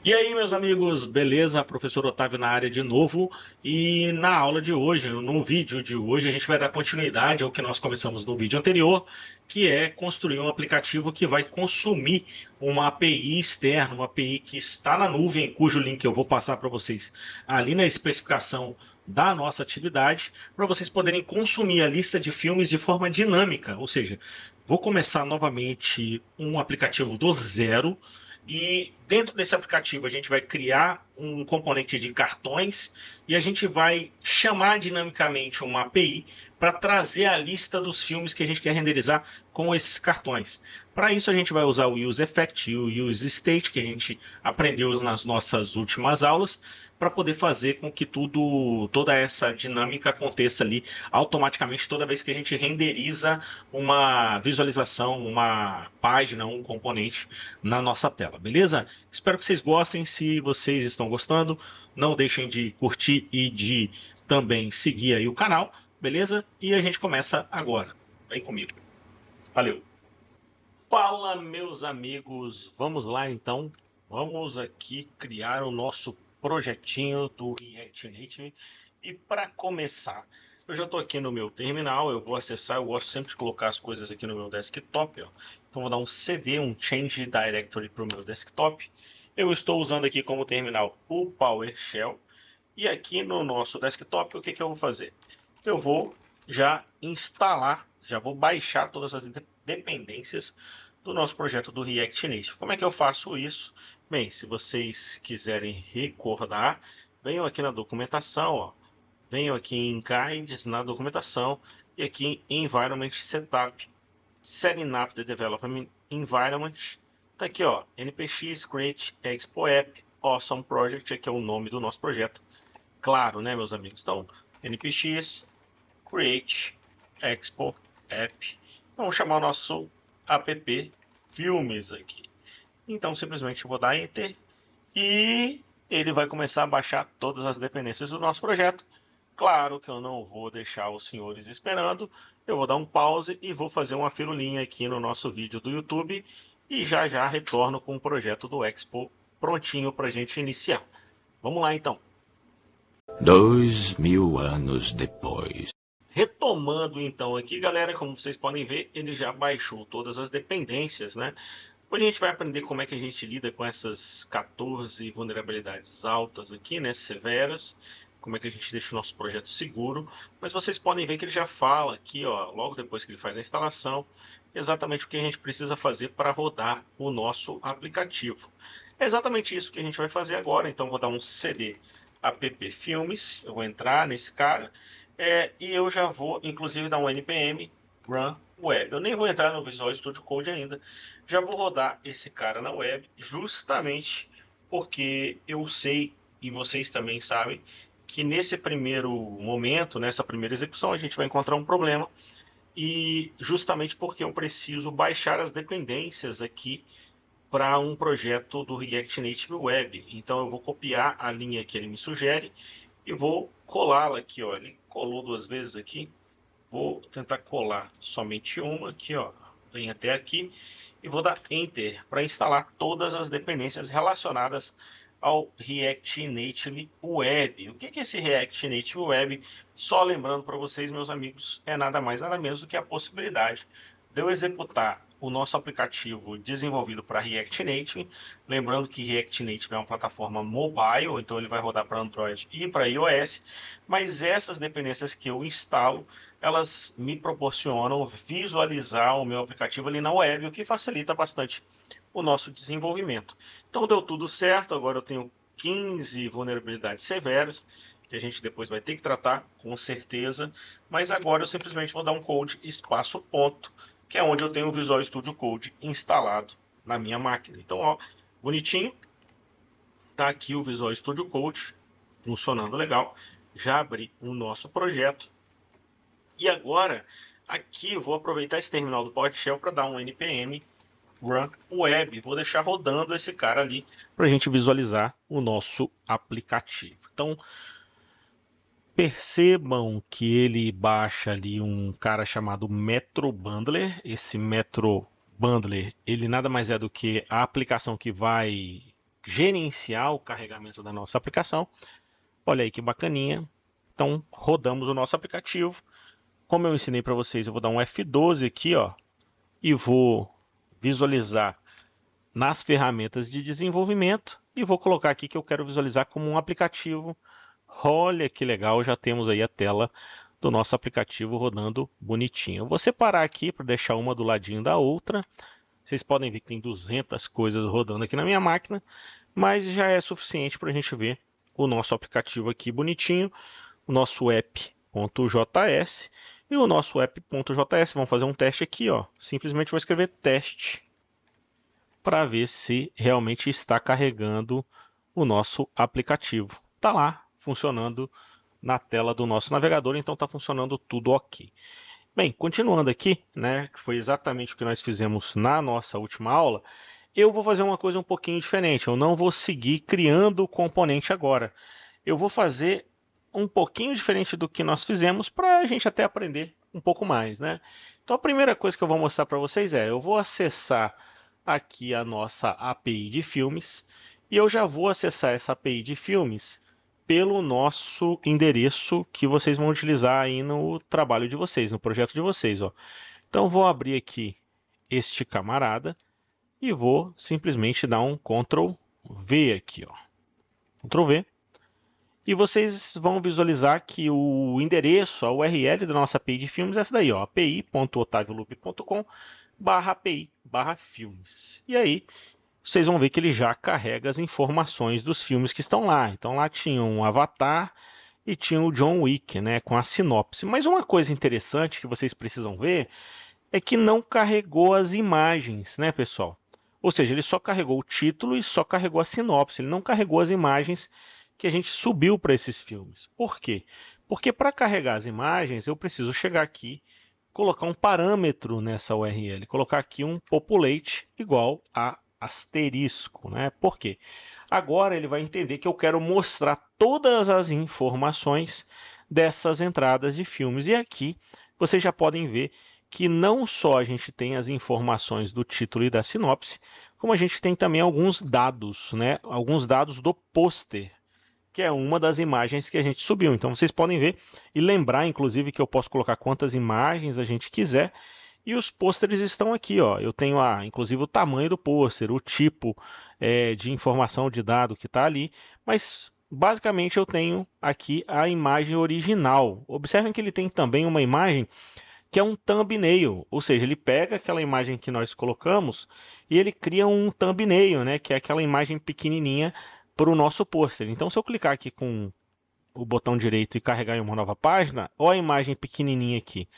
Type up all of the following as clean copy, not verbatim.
E aí, meus amigos, beleza? Professor Otávio na área de novo. E na aula de hoje, no vídeo de hoje, a gente vai dar continuidade ao que nós começamos no vídeo anterior, que é construir um aplicativo que vai consumir uma API externa, uma API que está na nuvem, cujo link eu vou passar para vocês ali na especificação da nossa atividade, para vocês poderem consumir a lista de filmes de forma dinâmica. Ou seja, vou começar novamente um aplicativo do zero e dentro desse aplicativo a gente vai criar um componente de cartões e a gente vai chamar dinamicamente uma API para trazer a lista dos filmes que a gente quer renderizar com esses cartões. Para isso a gente vai usar o UseEffect e o UseState que a gente aprendeu nas nossas últimas aulas para poder fazer com que toda essa dinâmica aconteça ali automaticamente toda vez que a gente renderiza uma visualização, uma página, um componente na nossa tela, beleza? Espero que vocês gostem. Se vocês estão gostando, não deixem de curtir e de também seguir aí o canal, beleza? E a gente começa agora. Vem comigo. Valeu! Fala, meus amigos! Vamos lá então. Vamos aqui criar o nosso projetinho do React Native. E para começar, eu já estou aqui no meu terminal, eu vou acessar, eu gosto sempre de colocar as coisas aqui no meu desktop. Ó. Então vou dar um CD, um Change Directory para o meu desktop. Eu estou usando aqui como terminal o PowerShell. E aqui no nosso desktop, o que eu vou fazer? Eu vou já instalar, já vou baixar todas as dependências do nosso projeto do React Native. Como é que eu faço isso? Bem, se vocês quiserem recordar, venham aqui na documentação, ó. Venham aqui em Guides, na documentação, e aqui em Environment Setup, Setting Up the Development Environment. Tá aqui, ó, npx create expo app awesome project, aqui é o nome do nosso projeto. Claro, né, meus amigos? Então, npx create expo app. Vamos chamar o nosso app filmes aqui. Então, simplesmente vou dar enter e ele vai começar a baixar todas as dependências do nosso projeto. Claro que eu não vou deixar os senhores esperando. Eu vou dar um pause e vou fazer uma firulinha aqui no nosso vídeo do YouTube e já já retorno com o projeto do Expo prontinho para a gente iniciar. Vamos lá então. 2000 anos depois. Retomando então aqui, galera, como vocês podem ver, ele já baixou todas as dependências, né? Hoje a gente vai aprender como é que a gente lida com essas 14 vulnerabilidades altas aqui, né, severas, como é que a gente deixa o nosso projeto seguro, mas vocês podem ver que ele já fala aqui, ó, logo depois que ele faz a instalação, exatamente o que a gente precisa fazer para rodar o nosso aplicativo. É exatamente isso que a gente vai fazer agora, então vou dar um CD app filmes, eu vou entrar nesse cara, e eu já vou, inclusive, dar um npm run web. Eu nem vou entrar no Visual Studio Code ainda, já vou rodar esse cara na web, justamente porque eu sei, e vocês também sabem, que nesse primeiro momento, nessa primeira execução, a gente vai encontrar um problema, e justamente porque eu preciso baixar as dependências aqui para um projeto do React Native Web. Então eu vou copiar a linha que ele me sugere e vou colá-la aqui, ó. Ele colou duas vezes aqui. Vou tentar colar somente uma aqui, ó. Vem até aqui e vou dar Enter para instalar todas as dependências relacionadas ao React Native Web. O que é esse React Native Web? Só lembrando para vocês, meus amigos, é nada mais nada menos do que a possibilidade de eu executar o nosso aplicativo desenvolvido para React Native. Lembrando que React Native é uma plataforma mobile, então ele vai rodar para Android e para iOS, mas essas dependências que eu instalo, elas me proporcionam visualizar o meu aplicativo ali na web, o que facilita bastante o nosso desenvolvimento. Então deu tudo certo, agora eu tenho 15 vulnerabilidades severas, que a gente depois vai ter que tratar, com certeza, mas agora eu simplesmente vou dar um code espaço ponto, que é onde eu tenho o Visual Studio Code instalado na minha máquina. Então, ó, bonitinho, tá aqui o Visual Studio Code funcionando legal. Já abri o nosso projeto. E agora, aqui eu vou aproveitar esse terminal do PowerShell para dar um npm run web. Vou deixar rodando esse cara ali para a gente visualizar o nosso aplicativo. Então, percebam que ele baixa ali um cara chamado Metro Bundler. Esse Metro Bundler, ele nada mais é do que a aplicação que vai gerenciar o carregamento da nossa aplicação. Olha aí que bacaninha. Então, rodamos o nosso aplicativo. Como eu ensinei para vocês, eu vou dar um F12 aqui, ó, e vou visualizar nas ferramentas de desenvolvimento e vou colocar aqui que eu quero visualizar como um aplicativo. Olha que legal, já temos aí a tela do nosso aplicativo rodando bonitinho. Eu vou separar aqui para deixar uma do ladinho da outra. Vocês podem ver que tem 200 coisas rodando aqui na minha máquina, mas já é suficiente para a gente ver o nosso aplicativo aqui bonitinho, o nosso app.js e o nosso app.js. Vamos fazer um teste aqui, ó. Simplesmente vou escrever teste para ver se realmente está carregando o nosso aplicativo. Está lá, funcionando na tela do nosso navegador, então está funcionando tudo ok. Bem, continuando aqui, né, que foi exatamente o que nós fizemos na nossa última aula, eu vou fazer uma coisa um pouquinho diferente. Eu não vou seguir criando o componente agora. Eu vou fazer um pouquinho diferente do que nós fizemos para a gente até aprender um pouco mais, né? Então a primeira coisa que eu vou mostrar para vocês é, eu vou acessar aqui a nossa API de filmes e eu já vou acessar essa API de filmes pelo nosso endereço que vocês vão utilizar aí no trabalho de vocês, no projeto de vocês, ó. Então vou abrir aqui este camarada e vou simplesmente dar um Ctrl V aqui, ó. Ctrl V. E vocês vão visualizar que o endereço, a URL da nossa API de filmes é essa daí, ó, api.otaviolupe.com/API/filmes. E aí, vocês vão ver que ele já carrega as informações dos filmes que estão lá. Então lá tinha um Avatar e tinha o John Wick, né, com a sinopse. Mas uma coisa interessante que vocês precisam ver é que não carregou as imagens, né, pessoal? Ou seja, ele só carregou o título e só carregou a sinopse. Ele não carregou as imagens que a gente subiu para esses filmes. Por quê? Porque para carregar as imagens, eu preciso chegar aqui, colocar um parâmetro nessa URL, colocar aqui um populate igual a asterisco, né? Por quê? Agora ele vai entender que eu quero mostrar todas as informações dessas entradas de filmes. E aqui vocês já podem ver que não só a gente tem as informações do título e da sinopse, como a gente tem também alguns dados, né? Alguns dados do pôster, que é uma das imagens que a gente subiu. Então vocês podem ver e lembrar, inclusive, que eu posso colocar quantas imagens a gente quiser. E os pôsteres estão aqui, ó. Eu tenho, inclusive, o tamanho do pôster, o tipo de informação de dado que está ali. Mas, basicamente, eu tenho aqui a imagem original. Observem que ele tem também uma imagem que é um thumbnail, ou seja, ele pega aquela imagem que nós colocamos e ele cria um thumbnail, né, que é aquela imagem pequenininha para o nosso pôster. Então, se eu clicar aqui com o botão direito e carregar em uma nova página, olha a imagem pequenininha aqui.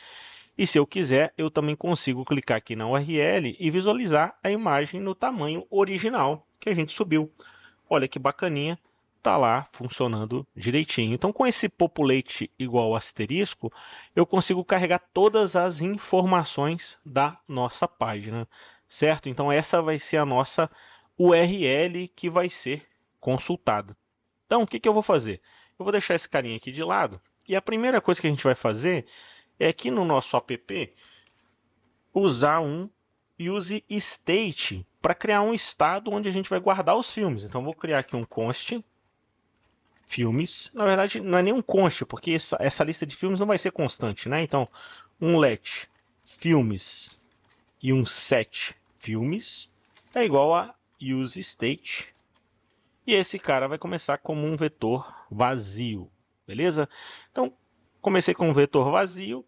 E se eu quiser, eu também consigo clicar aqui na URL e visualizar a imagem no tamanho original que a gente subiu. Olha que bacaninha, está lá funcionando direitinho. Então, com esse populate igual asterisco, eu consigo carregar todas as informações da nossa página, certo? Então, essa vai ser a nossa URL que vai ser consultada. Então, o que eu vou fazer? Eu vou deixar esse carinha aqui de lado e a primeira coisa que a gente vai fazer é aqui no nosso app usar um use state para criar um estado onde a gente vai guardar os filmes. Então, vou criar aqui um const filmes. Na verdade, não é nem um const, porque essa lista de filmes não vai ser constante, né? Então, um let filmes e um set filmes é igual a use state. E esse cara vai começar como um vetor vazio, beleza? Então, comecei com um vetor vazio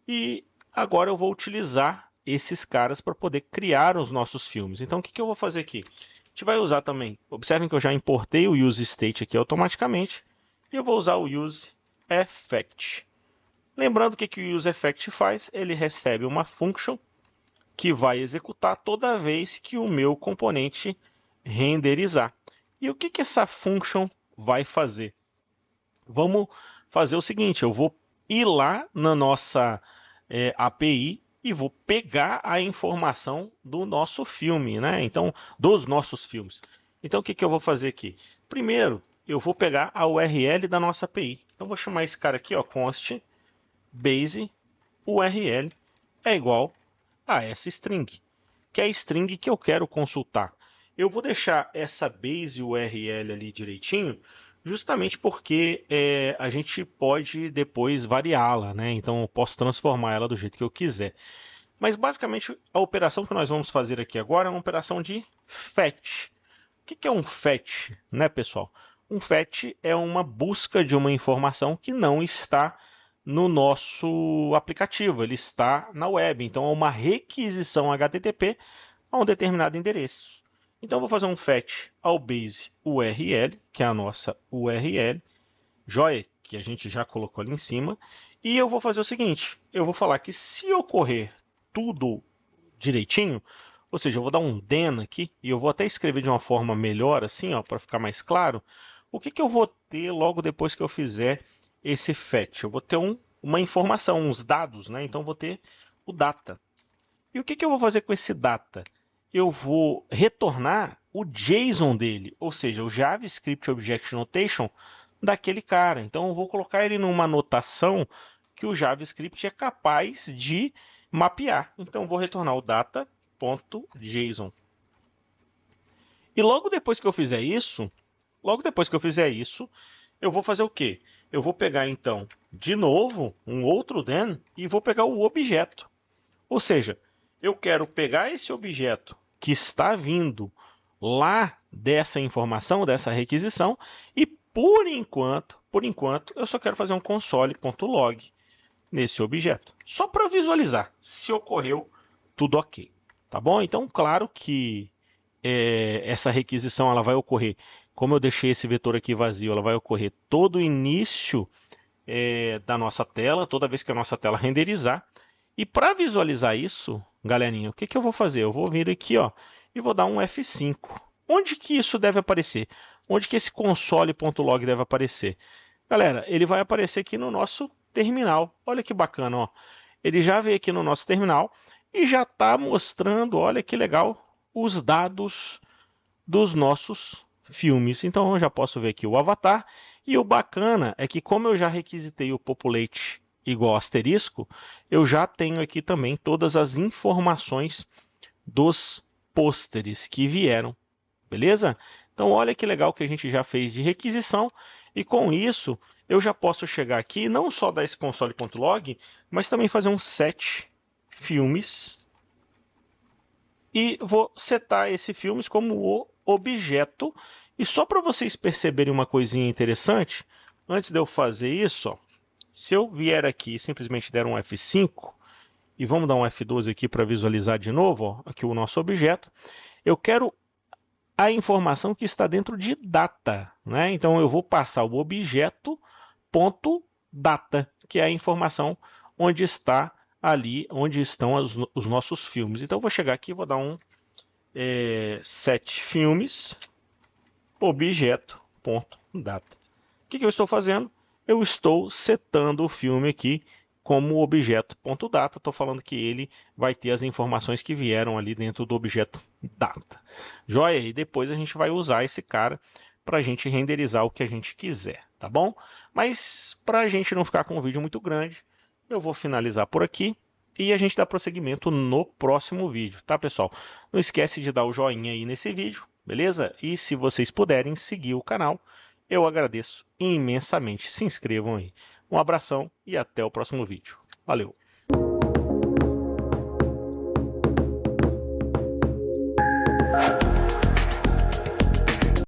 e agora eu vou utilizar esses caras para poder criar os nossos filmes. Então, o que eu vou fazer aqui? A gente vai usar também, observem que eu já importei o use state aqui automaticamente, e eu vou usar o use effect. Lembrando que o use effect faz, ele recebe uma function que vai executar toda vez que o meu componente renderizar. E o que essa function vai fazer? Vamos fazer o seguinte, eu vou ir lá na nossa API e vou pegar a informação do nosso filme, né? Então, dos nossos filmes. Então, o que eu vou fazer aqui? Primeiro, eu vou pegar a URL da nossa API. Então, vou chamar esse cara aqui, ó, const base URL é igual a essa string, que é a string que eu quero consultar. Eu vou deixar essa base URL ali direitinho, justamente porque a gente pode depois variá-la, né? Então eu posso transformar ela do jeito que eu quiser. Mas basicamente a operação que nós vamos fazer aqui agora é uma operação de fetch. O que é um fetch, né, pessoal? Um fetch é uma busca de uma informação que não está no nosso aplicativo, ele está na web. Então é uma requisição HTTP a um determinado endereço. Então eu vou fazer um fetch ao base URL, que é a nossa URL, joia, que a gente já colocou ali em cima, e eu vou fazer o seguinte, eu vou falar que se ocorrer tudo direitinho, ou seja, eu vou dar um then aqui, e eu vou até escrever de uma forma melhor, assim, para ficar mais claro, o que eu vou ter logo depois que eu fizer esse fetch? Eu vou ter uma informação, uns dados, né? Então eu vou ter o data. E o que eu vou fazer com esse data? Eu vou retornar o JSON dele, ou seja, o JavaScript Object Notation daquele cara. Então eu vou colocar ele numa notação que o JavaScript é capaz de mapear. Então eu vou retornar o data.json. E logo depois que eu fizer isso, eu vou fazer o quê? Eu vou pegar então, de novo, um outro then e vou pegar o objeto. Ou seja, eu quero pegar esse objeto que está vindo lá dessa informação, dessa requisição, e por enquanto, eu só quero fazer um console.log nesse objeto, só para visualizar se ocorreu tudo ok, tá bom? Então, claro que essa requisição ela vai ocorrer, como eu deixei esse vetor aqui vazio, ela vai ocorrer todo o início da nossa tela, toda vez que a nossa tela renderizar. E para visualizar isso, galerinha, o que eu vou fazer? Eu vou vir aqui e vou dar um F5. Onde que isso deve aparecer? Onde que esse console.log deve aparecer? Galera, ele vai aparecer aqui no nosso terminal. Olha que bacana, ó. Ele já veio aqui no nosso terminal e já está mostrando, olha que legal, os dados dos nossos filmes. Então eu já posso ver aqui o avatar. E o bacana é que como eu já requisitei o populate igual asterisco, eu já tenho aqui também todas as informações dos pôsteres que vieram, beleza? Então olha que legal que a gente já fez de requisição e com isso eu já posso chegar aqui não só dar esse console.log, mas também fazer um set filmes e vou setar esse filmes como o objeto. E só para vocês perceberem uma coisinha interessante, antes de eu fazer isso, se eu vier aqui e simplesmente der um F5, e vamos dar um F12 aqui para visualizar de novo, aqui o nosso objeto, eu quero a informação que está dentro de data, né? Então eu vou passar o objeto.data, que é a informação onde está ali, onde estão os nossos filmes. Então eu vou chegar aqui e vou dar um set filmes objeto.data. O que eu estou fazendo? Eu estou setando o filme aqui como objeto.data. Estou falando que ele vai ter as informações que vieram ali dentro do objeto data. Joia? E depois a gente vai usar esse cara para a gente renderizar o que a gente quiser, tá bom? Mas para a gente não ficar com um vídeo muito grande, eu vou finalizar por aqui e a gente dá prosseguimento no próximo vídeo, tá, pessoal? Não esquece de dar o joinha aí nesse vídeo, beleza? E se vocês puderem seguir o canal, eu agradeço imensamente. Se inscrevam aí. Um abração e até o próximo vídeo. Valeu!